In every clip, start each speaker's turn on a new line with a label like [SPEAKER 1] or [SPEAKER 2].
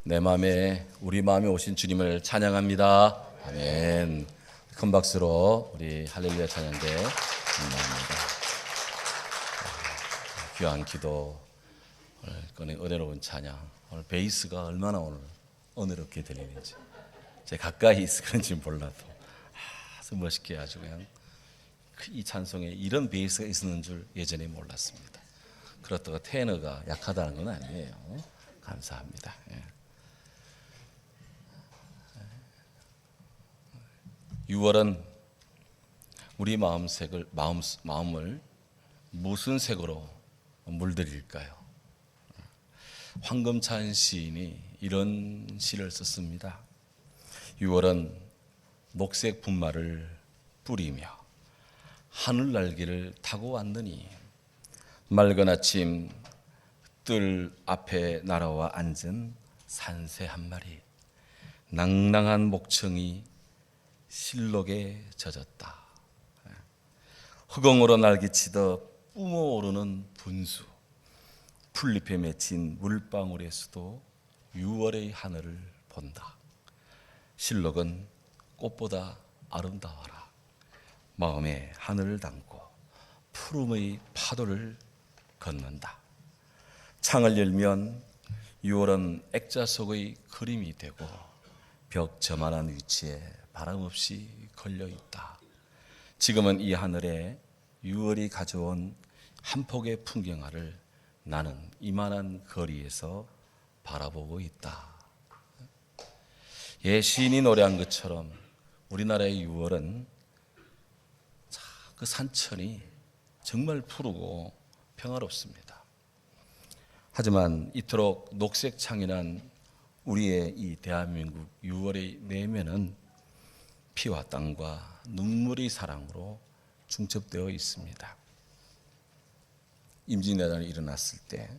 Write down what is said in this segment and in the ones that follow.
[SPEAKER 1] 내 마음에 우리 마음에 오신 주님을 찬양합니다. 아멘. 큰 박수로 우리 할렐루야 찬양대 감사합니다. 귀한 기도, 오늘 은혜로운 찬양. 오늘 베이스가 얼마나 오늘 은혜롭게 들리는지, 제가 가까이 있어 그런지 몰라도 아주 멋있게 아주 그냥 이 찬송에 이런 베이스가 있었는 줄 예전에 몰랐습니다. 그렇다고 테너가 약하다는 건 아니에요. 감사합니다. 6월은 우리 마음을 무슨 색으로 물들일까요? 황금찬 시인이 이런 시를 썼습니다. 6월은 녹색 분말을 뿌리며 하늘 날개를 타고 왔느니 맑은 아침 뜰 앞에 날아와 앉은 산새 한 마리, 낭낭한 목청이 실록에 젖었다. 흑엉으로 날개치듯 뿜어오르는 분수, 풀잎에 맺힌 물방울에서도 6월의 하늘을 본다. 실록은 꽃보다 아름다워라. 마음에 하늘을 담고 푸름의 파도를 걷는다. 창을 열면 6월은 액자 속의 그림이 되고 벽 저만한 위치에 바람 없이 걸려 있다. 지금은 이 하늘에 6월이 가져온 한 폭의 풍경화를 나는 이만한 거리에서 바라보고 있다. 시인이 노래한 것처럼 우리나라의 6월은 그 산천이 정말 푸르고 평화롭습니다. 하지만 이토록 녹색 창이란 우리의 이 대한민국 6월의 내면은 피와 땀과 눈물의 사랑으로 중첩되어 있습니다. 임진왜란이 일어났을 때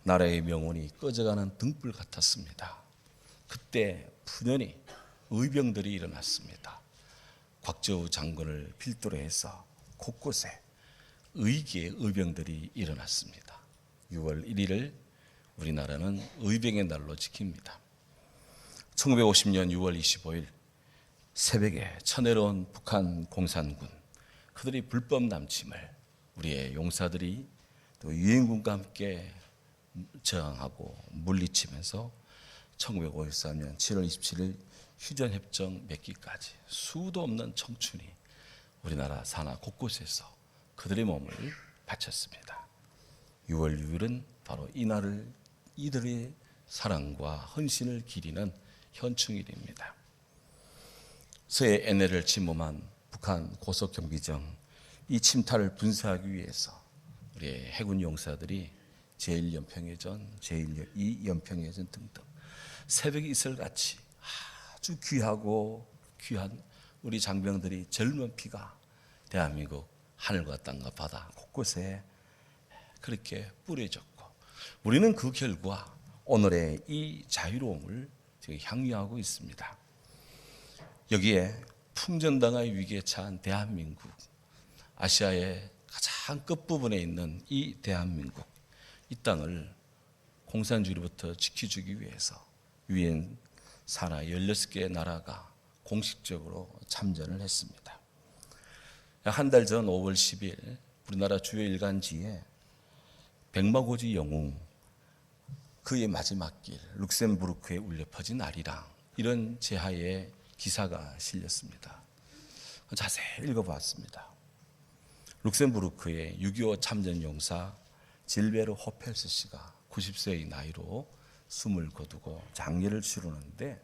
[SPEAKER 1] 나라의 명운이 꺼져가는 등불 같았습니다. 그때 푸념히 의병들이 일어났습니다. 곽저우 장군을 필두로 해서 곳곳에 의기의 의병들이 일어났습니다. 6월 1일을 우리나라는 의병의 날로 지킵니다. 1950년 6월 25일 새벽에 쳐내려온 북한 공산군, 그들이 불법 남침을 우리의 용사들이 또 유엔군과 함께 저항하고 물리치면서 1953년 7월 27일 휴전협정 맺기까지 수도 없는 청춘이 우리나라 산하 곳곳에서 그들의 몸을 바쳤습니다. 6월 6일은 바로 이날을 이들의 사랑과 헌신을 기리는 현충일입니다. 서해 NLL을 침범한 북한 고속경비정, 이 침탈을 분쇄하기 위해서 우리의 해군 용사들이 제1연평해전, 제2연평해전 등등 새벽 이슬같이 아주 귀한 우리 장병들이 젊은 피가 대한민국 하늘과 땅과 바다 곳곳에 그렇게 뿌려졌고, 우리는 그 결과 오늘의 이 자유로움을 지금 향유하고 있습니다. 여기에 풍전당의 위기에 처한 대한민국, 아시아의 가장 끝부분에 있는 이 대한민국, 이 땅을 공산주의로부터 지켜주기 위해서 유엔 산하 16개 나라가 공식적으로 참전을 했습니다. 한 달 전 5월 10일 우리나라 주요 일간지에 백마고지 영웅, 그의 마지막 길, 룩셈부르크에 울려 퍼진 아리랑, 이런 제하의 기사가 실렸습니다. 자세히 읽어봤습니다. 룩셈부르크의 6.25 참전 용사 질베르 호펠스 씨가 90세의 나이로 숨을 거두고 장례를 치르는데,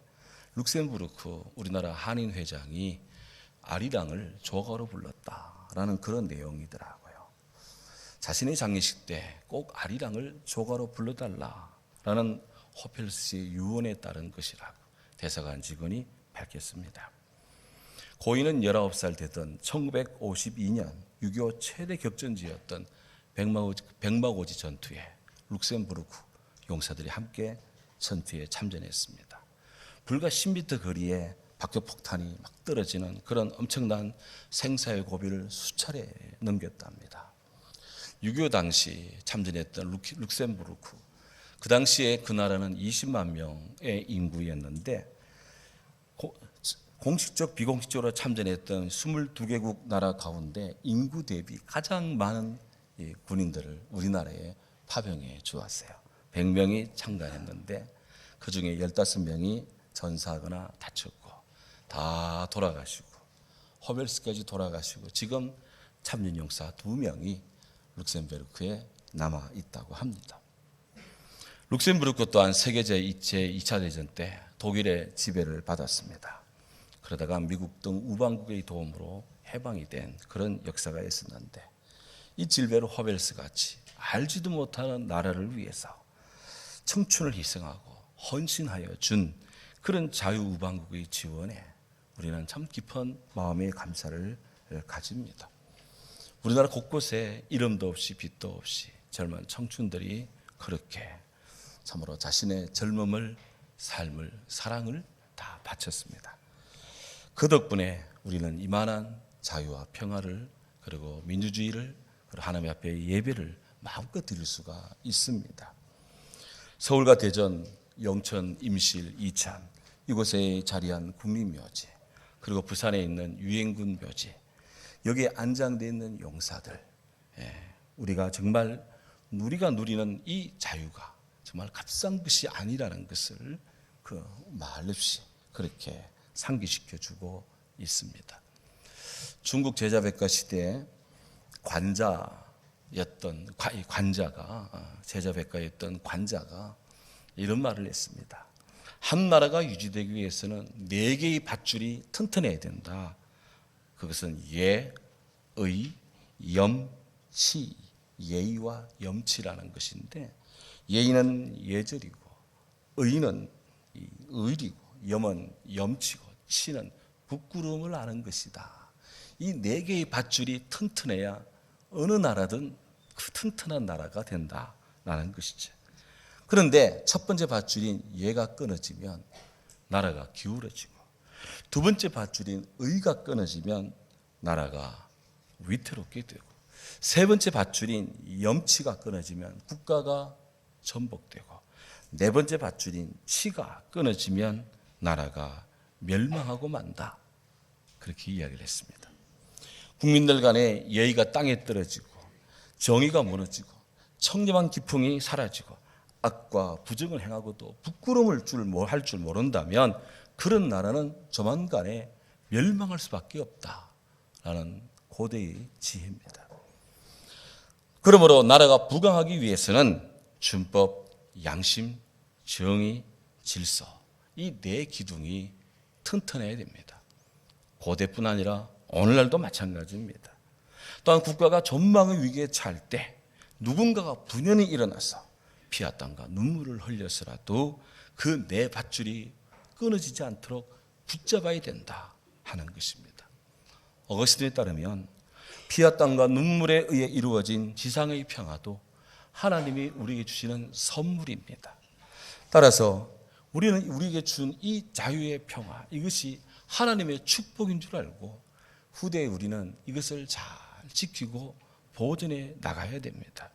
[SPEAKER 1] 룩셈부르크 우리나라 한인 회장이 아리랑을 조가로 불렀다라는 그런 내용이더라고요. 자신의 장례식 때 꼭 아리랑을 조가로 불러달라라는 호펠스 씨의 유언에 따른 것이라고 대사관 직원이 밝혔습니다. 고인은 19살 되던 1952년 6.25 최대 격전지였던 백마고지 전투에 룩셈부르크 용사들이 함께 전투에 참전했습니다. 불과 10m 거리에 박격폭탄이 막 떨어지는 그런 엄청난 생사의 고비를 수차례 넘겼답니다. 6.25 당시 참전했던 룩셈부르크, 그 당시에 그 나라는 20만 명의 인구였는데 공식적 비공식적으로 참전했던 22개국 나라 가운데 인구 대비 가장 많은 군인들을 우리나라에 파병해 주었어요. 100명이 참가했는데 그중에 15명이 전사하거나 다쳤고 다 돌아가시고 호벨스까지 돌아가시고 지금 참전 용사 2명이 룩셈부르크에 남아 있다고 합니다. 룩셈부르크 또한 세계 제2차 대전 때 독일의 지배를 받았습니다. 그러다가 미국 등 우방국의 도움으로 해방이 된 그런 역사가 있었는데 이 질베르 호벨스 같이 알지도 못하는 나라를 위해서 청춘을 희생하고 헌신하여 준 그런 자유우방국의 지원에 우리는 참 깊은 마음의 감사를 가집니다. 우리나라 곳곳에 이름도 없이 빛도 없이 젊은 청춘들이 그렇게 참으로 자신의 젊음을, 삶을, 사랑을 다 바쳤습니다. 그 덕분에 우리는 이만한 자유와 평화를 그리고 민주주의를 그리고 하나님 앞에 예배를 마음껏 드릴 수가 있습니다. 서울과 대전, 영천, 임실, 이천 이곳에 자리한 국립묘지 그리고 부산에 있는 유엔군 묘지 여기에 안장되어 있는 용사들 우리가 정말 우리가 누리는 이 자유가 정말 값싼 것이 아니라는 것을 그 말 없이 그렇게 상기시켜주고 있습니다. 중국 제자백과 시대에 제자백과였던 관자가 이런 말을 했습니다. 한 나라가 유지되기 위해서는 4개의 밧줄이 튼튼해야 된다. 그것은 예, 의, 염, 치, 예의와 염치라는 것인데 예의는 예절이고 의는 의리고 염은 염치고 치는 부끄러움을 아는 것이다. 이 4개의 밧줄이 튼튼해야 어느 나라든 그 튼튼한 나라가 된다라는 것이죠. 그런데 첫 번째 밧줄인 예가 끊어지면 나라가 기울어지고 두 번째 밧줄인 의가 끊어지면 나라가 위태롭게 되고 세 번째 밧줄인 염치가 끊어지면 국가가 전복되고 네 번째 밧줄인 치가 끊어지면 나라가 멸망하고 만다. 그렇게 이야기를 했습니다. 국민들 간의 예의가 땅에 떨어지고 정의가 무너지고 청렴한 기풍이 사라지고 악과 부정을 행하고도 부끄러움을 할 줄 모른다면 그런 나라는 조만간에 멸망할 수밖에 없다라는 고대의 지혜입니다. 그러므로 나라가 부강하기 위해서는 준법, 양심, 정의, 질서 이 4기둥이 튼튼해야 됩니다. 고대뿐 아니라 오늘날도 마찬가지입니다. 또한 국가가 전망의 위기에 처할 때 누군가가 분연히 일어나서 피와 땀과 눈물을 흘려서라도 그 4 밧줄이 끊어지지 않도록 붙잡아야 된다 하는 것입니다. 어거스틴에 따르면 피와 땀과 눈물에 의해 이루어진 지상의 평화도 하나님이 우리에게 주시는 선물입니다. 따라서 우리는 우리에게 준 이 자유의 평화 이것이 하나님의 축복인 줄 알고 후대에 우리는 이것을 잘 지키고 보존해 나가야 됩니다.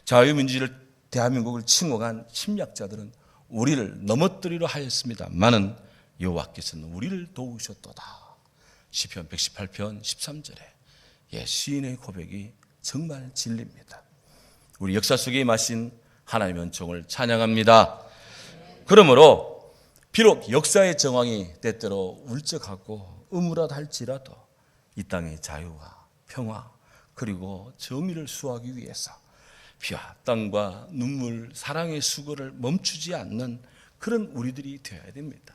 [SPEAKER 1] 자유민주주의를 대한민국을 침공한 침략자들은 우리를 넘어뜨리려 하였습니다마는 여호와께서는 우리를 도우셨도다. 시편 118편 13절에 시인의 고백이 정말 진리입니다. 우리 역사 속에 임하신 하나님의 은총을 찬양합니다. 그러므로 비록 역사의 정황이 때때로 울적하고 음울하할지라도 이 땅의 자유와 평화 그리고 정의를 수호하기 위해서 피와 땀과 눈물, 사랑의 수고를 멈추지 않는 그런 우리들이 되어야 됩니다.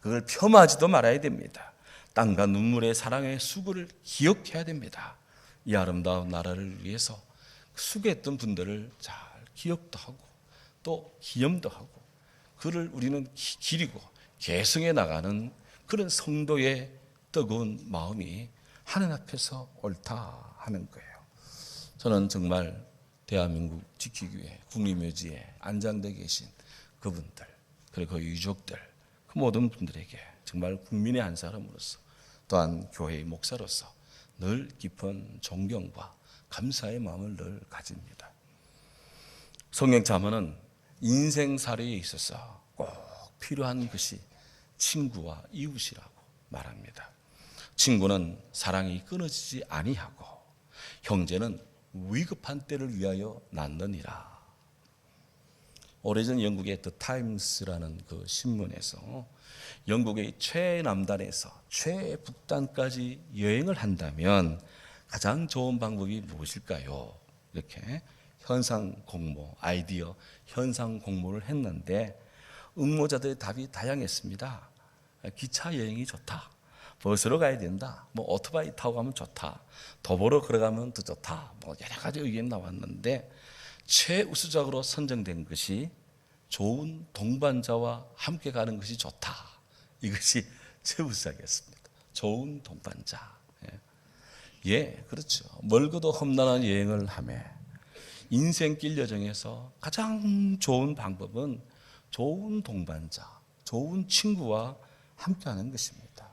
[SPEAKER 1] 그걸 폄하하지도 말아야 됩니다. 땀과 눈물의 사랑의 수고를 기억해야 됩니다. 이 아름다운 나라를 위해서 수고했던 분들을 잘 기억도 하고 또 기념도 하고 그를 우리는 기리고 계승해 나가는 그런 성도의 뜨거운 마음이 하나님 앞에서 옳다 하는 거예요. 저는 정말 대한민국 지키기 위해 국립묘지에 안장되어 계신 그분들 그리고 그 유족들 그 모든 분들에게 정말 국민의 한 사람으로서 또한 교회의 목사로서 늘 깊은 존경과 감사의 마음을 늘 가집니다. 성경 잠언은 인생살이에 있어서 꼭 필요한 것이 친구와 이웃이라고 말합니다. 친구는 사랑이 끊어지지 아니하고 형제는 위급한 때를 위하여 낳느니라. 오래전 영국의 더 타임스라는 그 신문에서 영국의 최남단에서 최북단까지 여행을 한다면 가장 좋은 방법이 무엇일까요? 이렇게 현상 공모, 아이디어 현상 공모를 했는데 응모자들의 답이 다양했습니다. 기차 여행이 좋다. 버스로 가야 된다. 오토바이 타고 가면 좋다. 도보로 걸어가면 더 좋다. 여러 가지 의견이 나왔는데 최우수적으로 선정된 것이 좋은 동반자와 함께 가는 것이 좋다. 이것이 최우수적이었습니다. 좋은 동반자. 그렇죠. 멀고도 험난한 여행을 하며 인생길 여정에서 가장 좋은 방법은 좋은 동반자, 좋은 친구와 함께하는 것입니다.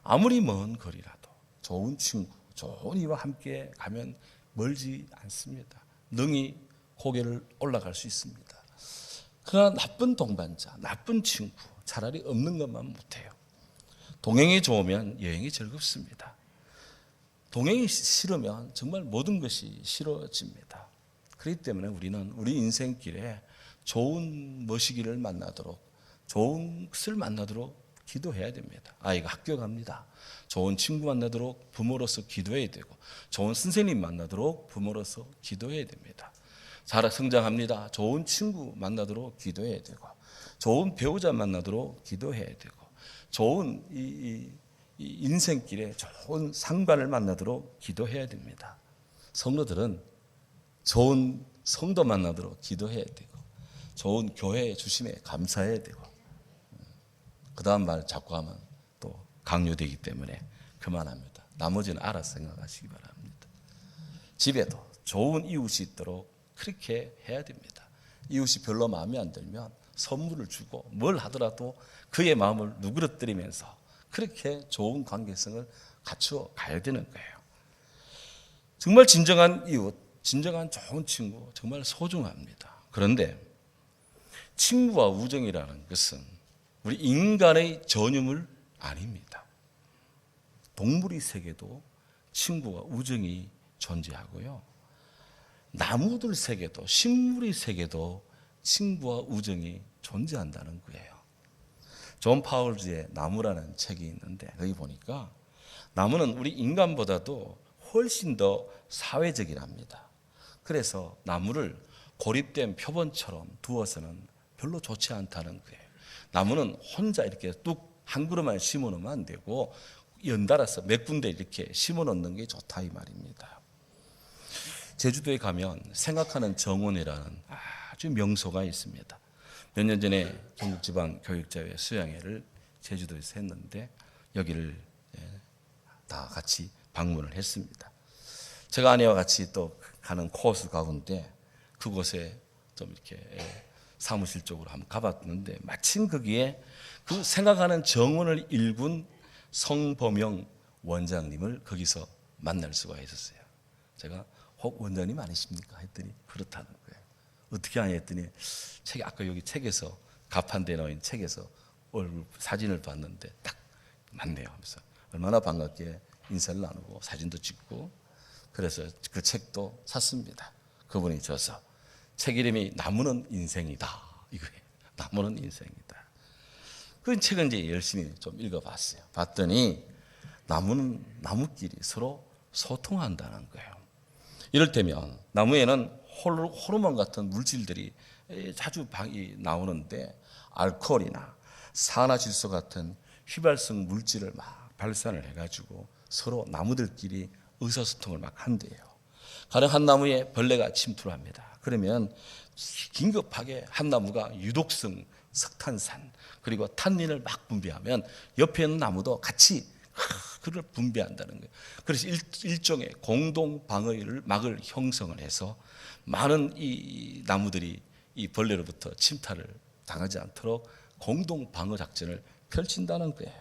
[SPEAKER 1] 아무리 먼 거리라도 좋은 친구, 좋은 이와 함께 가면 멀지 않습니다. 능히 고개를 올라갈 수 있습니다. 그러나 나쁜 동반자, 나쁜 친구, 차라리 없는 것만 못해요. 동행이 좋으면 여행이 즐겁습니다. 동행이 싫으면 정말 모든 것이 싫어집니다. 그렇기 때문에 우리는 우리 인생길에 좋은 머시기를 만나도록, 좋은 것을 만나도록 기도해야 됩니다. 아이가 학교 갑니다. 좋은 친구 만나도록 부모로서 기도해야 되고, 좋은 선생님 만나도록 부모로서 기도해야 됩니다. 자라 성장합니다. 좋은 친구 만나도록 기도해야 되고, 좋은 배우자 만나도록 기도해야 되고, 좋은 이 인생길에 좋은 상관을 만나도록 기도해야 됩니다. 성도들은 좋은 성도 만나도록 기도해야 되고, 좋은 교회 주심에 감사해야 되고, 그 다음 말 자꾸 하면 또 강요되기 때문에 그만합니다. 나머지는 알아서 생각하시기 바랍니다. 집에도 좋은 이웃이 있도록 그렇게 해야 됩니다. 이웃이 별로 마음에 안 들면 선물을 주고 뭘 하더라도 그의 마음을 누그러뜨리면서 그렇게 좋은 관계성을 갖추어 가야 되는 거예요. 정말 진정한 이웃, 진정한 좋은 친구 정말 소중합니다. 그런데 친구와 우정이라는 것은 우리 인간의 전유물 아닙니다. 동물의 세계도 친구와 우정이 존재하고요. 나무들 세계도, 식물의 세계도 친구와 우정이 존재한다는 거예요. 존 파울즈의 나무라는 책이 있는데 거기 보니까 나무는 우리 인간보다도 훨씬 더 사회적이랍니다. 그래서 나무를 고립된 표본처럼 두어서는 별로 좋지 않다는 거예요. 나무는 혼자 이렇게 뚝 한 그루만 심어 놓으면 안 되고 연달아서 몇 군데 이렇게 심어 놓는 게 좋다 이 말입니다. 제주도에 가면 생각하는 정원이라는 아주 명소가 있습니다. 몇 년 전에 전국지방교육자회 수양회를 제주도에서 했는데 여기를 다 같이 방문을 했습니다. 제가 아내와 같이 또 가는 코스 가운데 그곳에 좀 이렇게 사무실 쪽으로 한번 가봤는데 마침 거기에 그 생각하는 정원을 일군 성범영 원장님을 거기서 만날 수가 있었어요. 제가 혹 원장님 아니십니까? 했더니 그렇다는 거예요. 어떻게 하냐 했더니 책 아까 여기 책에서 가판대에 놓인 책에서 얼굴 사진을 봤는데 딱 맞네요 하면서 얼마나 반갑게 인사를 나누고 사진도 찍고 그래서 그 책도 샀습니다. 그분이 줘서 책 이름이 나무는 인생이다 이거예요. 나무는 인생이다. 그 책은 이제 열심히 좀 읽어봤어요. 봤더니 나무는 나무끼리 서로 소통한다는 거예요. 이를테면 나무에는 호르몬 같은 물질들이 자주 나오는데 알코올이나 산화질소 같은 휘발성 물질을 막 발산을 해가지고 서로 나무들끼리 의사소통을 막 한대요. 가령 한 나무에 벌레가 침투를 합니다. 그러면 긴급하게 한 나무가 유독성 석탄산 그리고 탄닌을 막 분비하면 옆에 있는 나무도 같이 그걸 분비한다는 거예요. 그래서 일종의 공동 방어를 막을 형성을 해서 많은 이 나무들이 이 벌레로부터 침탈을 당하지 않도록 공동 방어 작전을 펼친다는 거예요.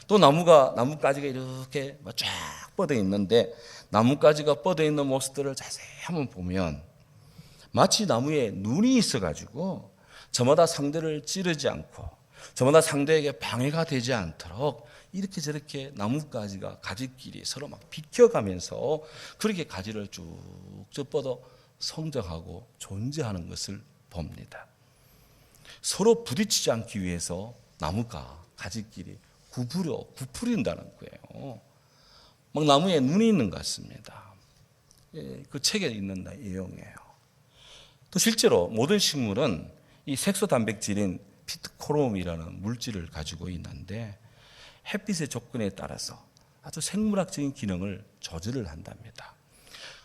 [SPEAKER 1] 또 나뭇가지가 이렇게 쫙 뻗어 있는데 나뭇가지가 뻗어 있는 모습들을 자세히 한번 보면 마치 나무에 눈이 있어가지고 저마다 상대를 찌르지 않고 저마다 상대에게 방해가 되지 않도록 이렇게 저렇게 나뭇가지가 가지끼리 서로 막 비켜가면서 그렇게 가지를 쭉쭉 뻗어 성장하고 존재하는 것을 봅니다. 서로 부딪히지 않기 위해서 나무가 가지끼리 구부린다는 거예요. 막 나무에 눈이 있는 것 같습니다. 그 책에 있는 내용이에요. 또 실제로 모든 식물은 이 색소 단백질인 피트코롬이라는 물질을 가지고 있는데 햇빛의 조건에 따라서 아주 생물학적인 기능을 조절을 한답니다.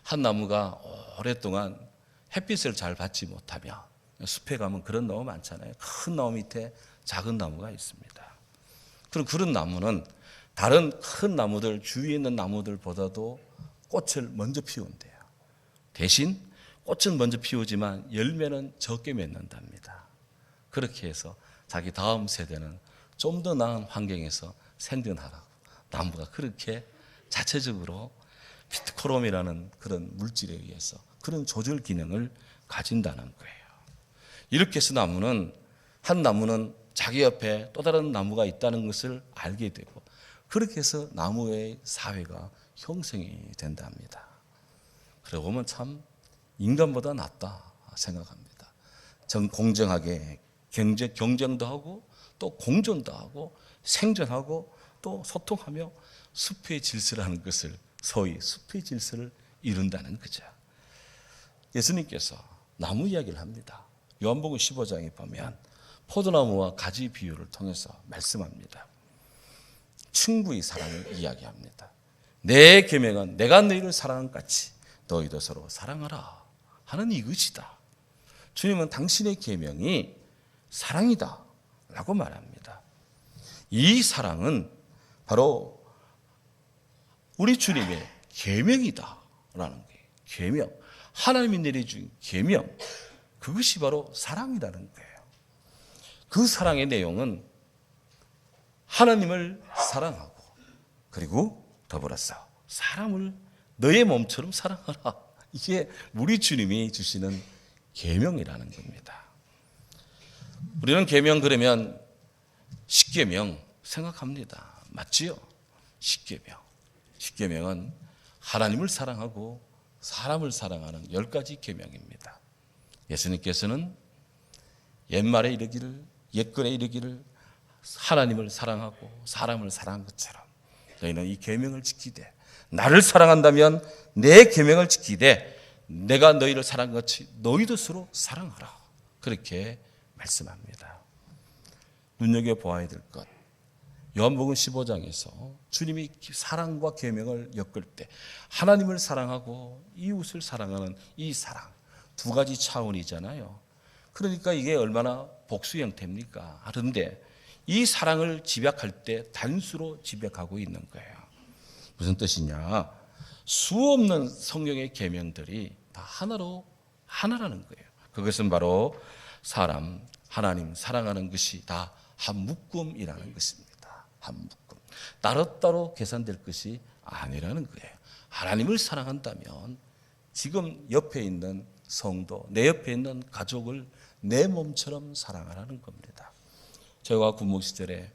[SPEAKER 1] 한 나무가 오랫동안 햇빛을 잘 받지 못하면 숲에 가면 그런 나무 많잖아요. 큰 나무 밑에 작은 나무가 있습니다. 그럼 그런 나무는 다른 큰 나무들 주위에 있는 나무들보다도 꽃을 먼저 피운대요. 대신 꽃은 먼저 피우지만 열매는 적게 맺는답니다. 그렇게 해서 자기 다음 세대는 좀 더 나은 환경에서 생존하라고 나무가 그렇게 자체적으로 피트코롬이라는 그런 물질에 의해서 그런 조절 기능을 가진다는 거예요. 이렇게 해서 한 나무는 자기 옆에 또 다른 나무가 있다는 것을 알게 되고 그렇게 해서 나무의 사회가 형성이 된답니다. 그러고 보면 참 인간보다 낫다 생각합니다. 공정하게 경쟁도 하고 또 공존도 하고 생존하고 또 소통하며 숲의 질서라는 것을 소위 숲의 질서를 이룬다는 거죠. 예수님께서 나무 이야기를 합니다. 요한복음 15장에 보면 포도나무와 가지 비유를 통해서 말씀합니다. 충분히 사랑을 이야기합니다. 내 계명은 내가 너희를 사랑한 같이 너희도 서로 사랑하라 하는 이것이다. 주님은 당신의 계명이 사랑이다 라고 말합니다. 이 사랑은 바로 우리 주님의 계명이다 라는 거예요. 계명, 하나님이 내려준 계명, 그것이 바로 사랑이라는 거예요. 그 사랑의 내용은 하나님을 사랑하고 그리고 더불어서 사람을 너의 몸처럼 사랑하라. 이게 우리 주님이 주시는 계명이라는 겁니다. 우리는 계명 그러면 십계명 생각합니다. 맞지요? 십계명은 하나님을 사랑하고 사람을 사랑하는 10가지 계명입니다. 예수님께서는 옛말에 이르기를 옛글에 이르기를 하나님을 사랑하고 사람을 사랑한 것처럼 너희는 이 계명을 지키되 나를 사랑한다면 내 계명을 지키되 내가 너희를 사랑한 것이 너희도 서로 사랑하라. 그렇게 말씀합니다. 눈여겨보아야 될 것. 요한복음 15장에서 주님이 사랑과 계명을 엮을 때 하나님을 사랑하고 이웃을 사랑하는 이 사랑 두 가지 차원이잖아요. 그러니까 이게 얼마나 복수 형태입니까? 그런데 이 사랑을 집약할 때 단수로 집약하고 있는 거예요. 무슨 뜻이냐? 수없는 성경의 계명들이 다 하나라는 거예요. 그것은 바로 사람, 하나님 사랑하는 것이 다 한 묶음이라는 것입니다. 한 묶음. 따로따로 계산될 것이 아니라는 거예요. 하나님을 사랑한다면 지금 옆에 있는 성도, 내 옆에 있는 가족을 내 몸처럼 사랑하라는 겁니다. 저희가 군목 시절에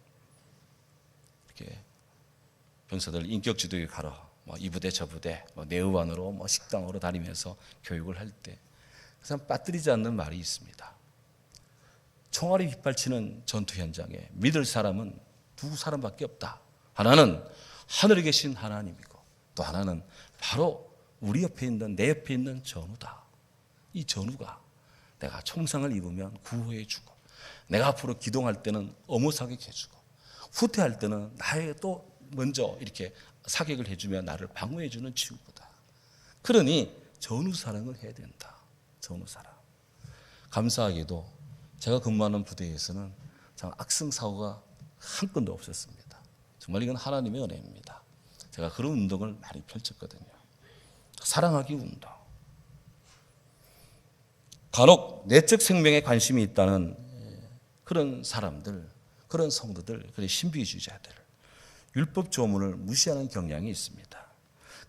[SPEAKER 1] 이렇게 병사들 인격 지도에 가러 이 부대 저 부대 내의반으로 식당으로 다니면서 교육을 할 때 그 사람 빠뜨리지 않는 말이 있습니다. 총알이 빗발치는 전투 현장에 믿을 사람은 두 사람밖에 없다. 하나는 하늘에 계신 하나님이고 또 하나는 바로 우리 옆에 있는 내 옆에 있는 전우다. 이 전우가 내가 총상을 입으면 구호해 주고 내가 앞으로 기동할 때는 어무 사격해 주고 후퇴할 때는 나의 또 먼저 이렇게 사격을 해주며 나를 방어해 주는 친구다. 그러니 전우 사랑을 해야 된다. 전우 사랑. 감사하게도 제가 근무하는 부대에서는 악성 사고가 한 건도 없었습니다. 정말 이건 하나님의 은혜입니다. 제가 그런 운동을 많이 펼쳤거든요. 사랑하기 운동. 간혹 내적 생명에 관심이 있다는 그런 사람들, 그런 성도들, 그런 신비주의자들, 율법 조문을 무시하는 경향이 있습니다.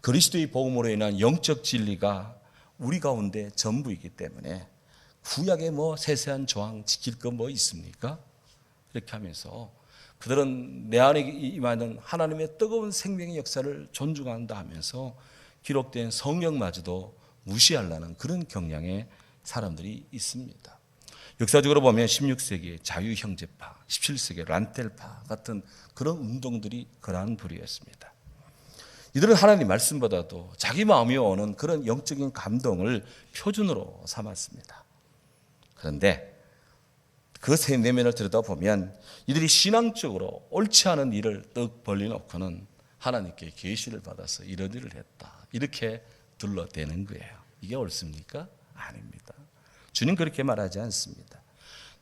[SPEAKER 1] 그리스도의 복음으로 인한 영적 진리가 우리 가운데 전부이기 때문에 구약에 뭐 세세한 조항 지킬 거 뭐 있습니까? 이렇게 하면서 그들은 내 안에 임하는 하나님의 뜨거운 생명의 역사를 존중한다 하면서 기록된 성경마저도 무시하려는 그런 경향의 사람들이 있습니다. 역사적으로 보면 16세기의 자유형제파, 17세기의 란텔파 같은 그런 운동들이 그러한 부류였습니다. 이들은 하나님 말씀보다도 자기 마음이 오는 그런 영적인 감동을 표준으로 삼았습니다. 그런데 그 내면을 들여다보면 이들이 신앙적으로 옳지 않은 일을 떡 벌려놓고는 하나님께 계시를 받아서 이런 일을 했다, 이렇게 둘러대는 거예요. 이게 옳습니까? 아닙니다. 주님 그렇게 말하지 않습니다.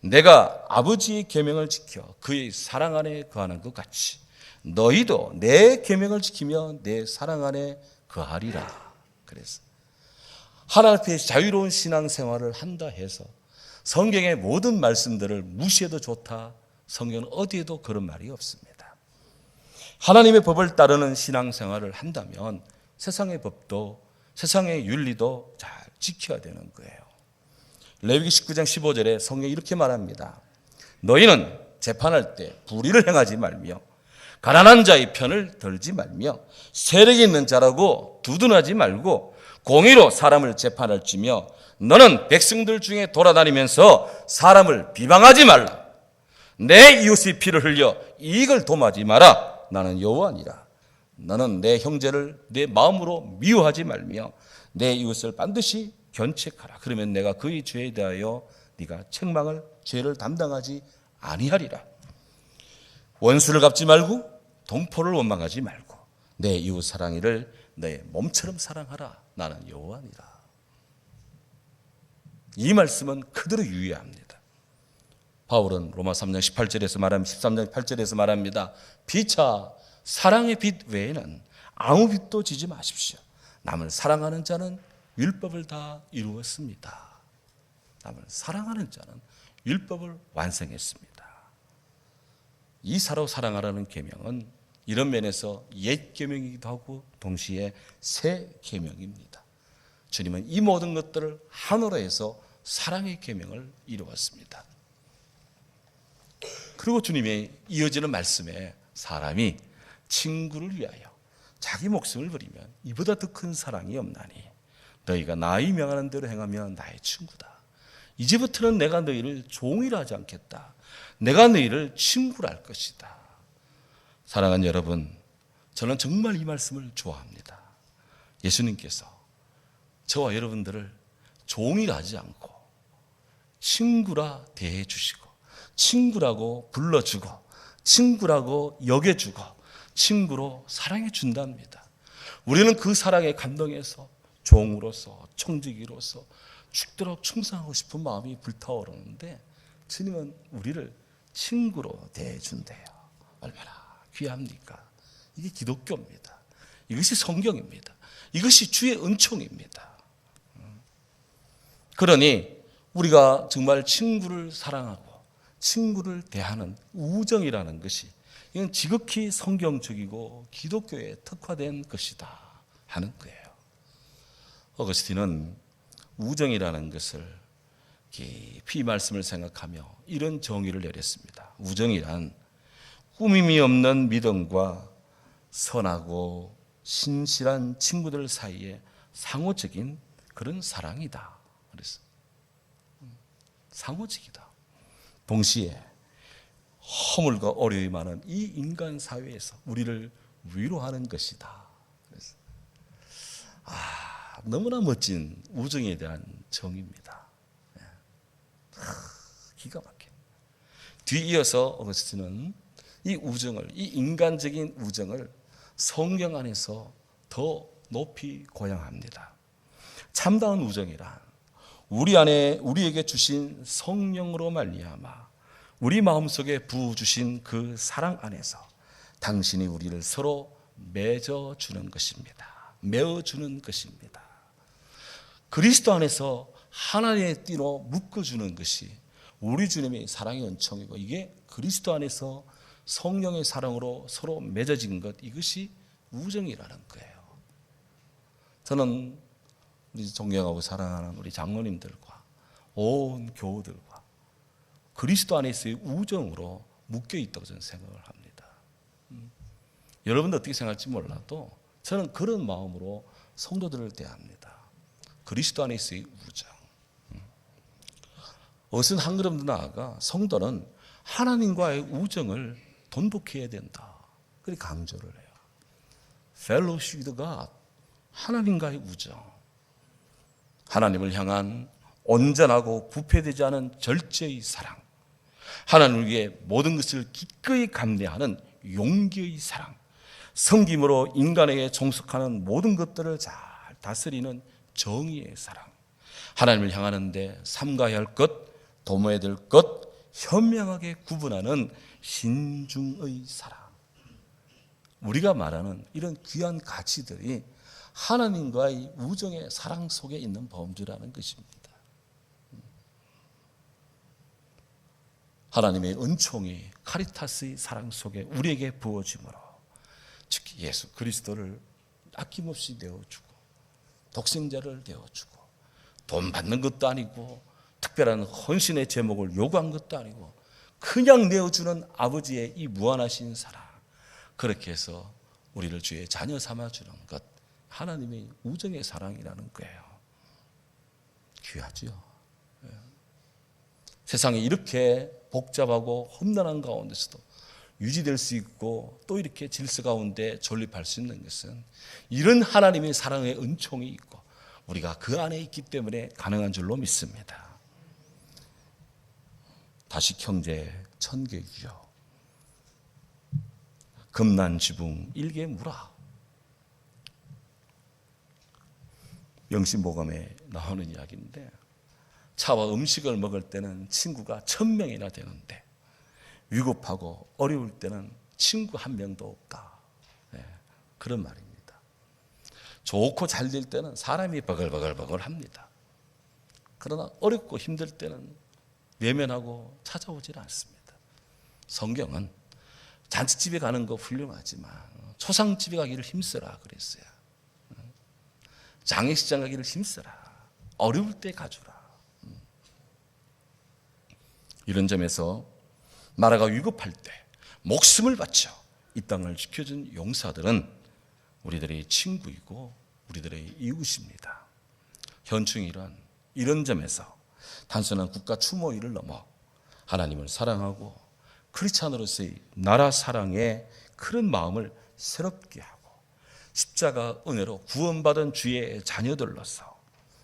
[SPEAKER 1] 내가 아버지의 계명을 지켜 그의 사랑 안에 거하는 것 같이 너희도 내 계명을 지키며 내 사랑 안에 거하리라. 그래서 하나님 앞에 자유로운 신앙생활을 한다 해서 성경의 모든 말씀들을 무시해도 좋다, 성경은 어디에도 그런 말이 없습니다. 하나님의 법을 따르는 신앙생활을 한다면 세상의 법도 세상의 윤리도 잘 지켜야 되는 거예요. 레위기 19장 15절에 성경이 이렇게 말합니다. 너희는 재판할 때 불의를 행하지 말며 가난한 자의 편을 들지 말며 세력이 있는 자라고 두둔하지 말고 공의로 사람을 재판할지며 너는 백성들 중에 돌아다니면서 사람을 비방하지 말라. 내 이웃의 피를 흘려 이익을 도모하지 마라. 나는 여호와니라. 너는 내 형제를 내 마음으로 미워하지 말며 내 이웃을 반드시 견책하라. 그러면 내가 그의 죄에 대하여 네가 책망을 죄를 담당하지 아니하리라. 원수를 갚지 말고 동포를 원망하지 말고 내 이웃 사랑이를 내 몸처럼 사랑하라. 나는 여호와니라. 이 말씀은 그대로 유의합니다. 바울은 로마 3장 18절에서 말합니다. 13장 8절에서 말합니다. 피차 사랑의 빛 외에는 아무 빛도 지지 마십시오. 남을 사랑하는 자는 율법을 다 이루었습니다. 남을 사랑하는 자는 율법을 완성했습니다. 이 서로 사랑하라는 계명은 이런 면에서 옛 계명이기도 하고 동시에 새 계명입니다. 주님은 이 모든 것들을 하나로 해서 사랑의 계명을 이루었습니다. 그리고 주님의 이어지는 말씀에 사람이 친구를 위하여 자기 목숨을 버리면 이보다 더 큰 사랑이 없나니 너희가 나의 명하는 대로 행하면 나의 친구다. 이제부터는 내가 너희를 종이라 하지 않겠다. 내가 너희를 친구라 할 것이다. 사랑하는 여러분, 저는 정말 이 말씀을 좋아합니다. 예수님께서 저와 여러분들을 종이라 하지 않고 친구라 대해 주시고 친구라고 불러주고 친구라고 여겨주고 친구로 사랑해 준답니다. 우리는 그 사랑에 감동해서 종으로서 청지기로서 죽도록 충성하고 싶은 마음이 불타오르는데 주님은 우리를 친구로 대해준대요. 얼마나 귀합니까? 이게 기독교입니다. 이것이 성경입니다. 이것이 주의 은총입니다. 그러니 우리가 정말 친구를 사랑하고 친구를 대하는 우정이라는 것이 이건 지극히 성경적이고 기독교에 특화된 것이다 하는 거예요. 어거스틴은 우정이라는 것을 깊이 말씀을 생각하며 이런 정의를 내렸습니다. 우정이란 꾸밈이 없는 믿음과 선하고 신실한 친구들 사이에 상호적인 그런 사랑이다. 그래서 상호적이다. 동시에 허물과 어려움이 많은 이 인간 사회에서 우리를 위로하는 것이다. 그래서 너무나 멋진 우정에 대한 정의입니다. 기가 막혀. 뒤이어서 어거스틴은 이 우정을, 이 인간적인 우정을 성경 안에서 더 높이 고양합니다. 참다운 우정이란 우리 안에 우리에게 주신 성령으로 말미암아 우리 마음속에 부어주신 그 사랑 안에서 당신이 우리를 서로 맺어주는 것입니다. 메어주는 것입니다. 그리스도 안에서 하나의 띠로 묶어주는 것이 우리 주님의 사랑의 은총이고 이게 그리스도 안에서 성령의 사랑으로 서로 맺어진 것, 이것이 우정이라는 거예요. 저는 우리 존경하고 사랑하는 우리 장로님들과 온 교우들과 그리스도 안에서의 우정으로 묶여 있다고 저는 생각을 합니다. 여러분도 어떻게 생각할지 몰라도 저는 그런 마음으로 성도들을 대합니다. 그리스도 안에서의 우정. 어선 한 걸음 더 나아가 성도는 하나님과의 우정을 돈독해야 된다. 그렇게 강조를 해요. Fellowship with God, 하나님과의 우정. 하나님을 향한 온전하고 부패되지 않은 절제의 사랑. 하나님을 위해 모든 것을 기꺼이 감내하는 용기의 사랑. 섬김으로 인간에게 종속하는 모든 것들을 잘 다스리는 정의의 사랑. 하나님을 향하는데 삼가해야 할 것, 도모해야 될 것, 현명하게 구분하는 신중의 사랑. 우리가 말하는 이런 귀한 가치들이 하나님과의 우정의 사랑 속에 있는 범주라는 것입니다. 하나님의 은총이 카리타스의 사랑 속에 우리에게 부어짐으로, 특히 예수 그리스도를 아낌없이 내어주고 독생자를 내어주고 돈 받는 것도 아니고 특별한 헌신의 제목을 요구한 것도 아니고 그냥 내어주는 아버지의 이 무한하신 사랑, 그렇게 해서 우리를 주의 자녀 삼아주는 것, 하나님의 우정의 사랑이라는 거예요. 귀하죠. 세상에 이렇게 복잡하고 험난한 가운데서도 유지될 수 있고 또 이렇게 질서 가운데 존립할 수 있는 것은 이런 하나님의 사랑의 은총이 있고 우리가 그 안에 있기 때문에 가능한 줄로 믿습니다. 다시 형제 천계기요. 금난지붕 일개무라. 영신보감에 나오는 이야기인데, 차와 음식을 먹을 때는 친구가 1000명이나 되는데 위급하고 어려울 때는 친구 한 명도 없다. 네, 그런 말입니다. 좋고 잘 될 때는 사람이 버글버글 합니다. 그러나 어렵고 힘들 때는 외면하고 찾아오질 않습니다. 성경은 잔치집에 가는 거 훌륭하지만 초상집에 가기를 힘써라 그랬어요. 장례식장 가기를 힘써라. 어려울 때 가주라. 이런 점에서 나라가 위급할 때 목숨을 바쳐 이 땅을 지켜준 용사들은 우리들의 친구이고 우리들의 이웃입니다. 현충일은 이런 점에서 단순한 국가 추모일을 넘어 하나님을 사랑하고 크리스찬으로서의 나라 사랑의 그런 마음을 새롭게 하고 십자가 은혜로 구원받은 주의 자녀들로서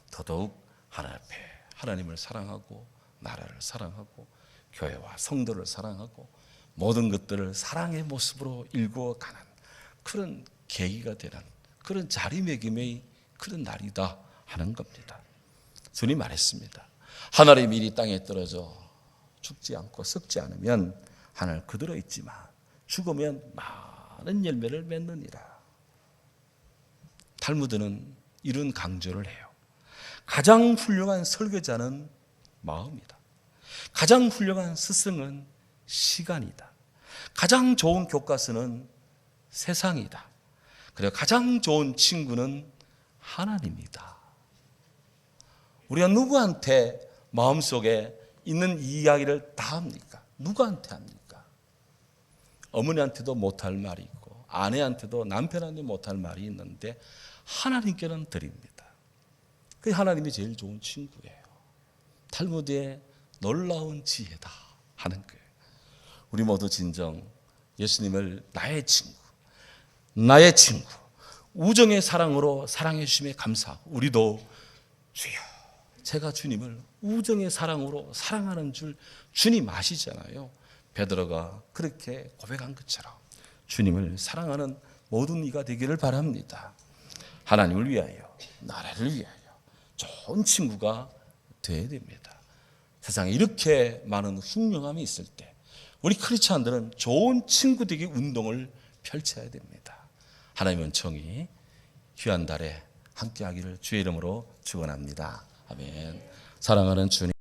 [SPEAKER 1] 더더욱 하나님 앞에 하나님을 사랑하고 나라를 사랑하고 교회와 성도를 사랑하고 모든 것들을 사랑의 모습으로 일구어가는 그런 계기가 되는 그런 자리매김의 그런 날이다 하는 겁니다. 주님 말했습니다. 하늘의 밀이 땅에 떨어져 죽지 않고 썩지 않으면 하늘 그대로 있지만 죽으면 많은 열매를 맺느니라. 탈무드는 이런 강조를 해요. 가장 훌륭한 설교자는 마음이다. 가장 훌륭한 스승은 시간이다. 가장 좋은 교과서는 세상이다. 그리고 가장 좋은 친구는 하나님이다. 우리가 누구한테 마음속에 있는 이야기를 다 합니까? 누구한테 합니까? 어머니한테도 못할 말이 있고 아내한테도 남편한테 못할 말이 있는데 하나님께는 드립니다. 그 하나님이 제일 좋은 친구예요. 탈무드의 놀라운 지혜다 하는 거예요. 우리 모두 진정 예수님을 나의 친구, 우정의 사랑으로 사랑해 주심에 감사하고 우리도 주여 제가 주님을 우정의 사랑으로 사랑하는 줄 주님 아시잖아요. 베드로가 그렇게 고백한 것처럼 주님을 사랑하는 모든 이가 되기를 바랍니다. 하나님을 위하여, 나라를 위하여 좋은 친구가 되어야 됩니다. 세상에 이렇게 많은 흉흉함이 있을 때 우리 크리스찬들은 좋은 친구 되기 운동을 펼쳐야 됩니다. 하나님의 은총이 귀한 달에 함께하기를 주의 이름으로 축원합니다. 아멘. 사랑하는 주님.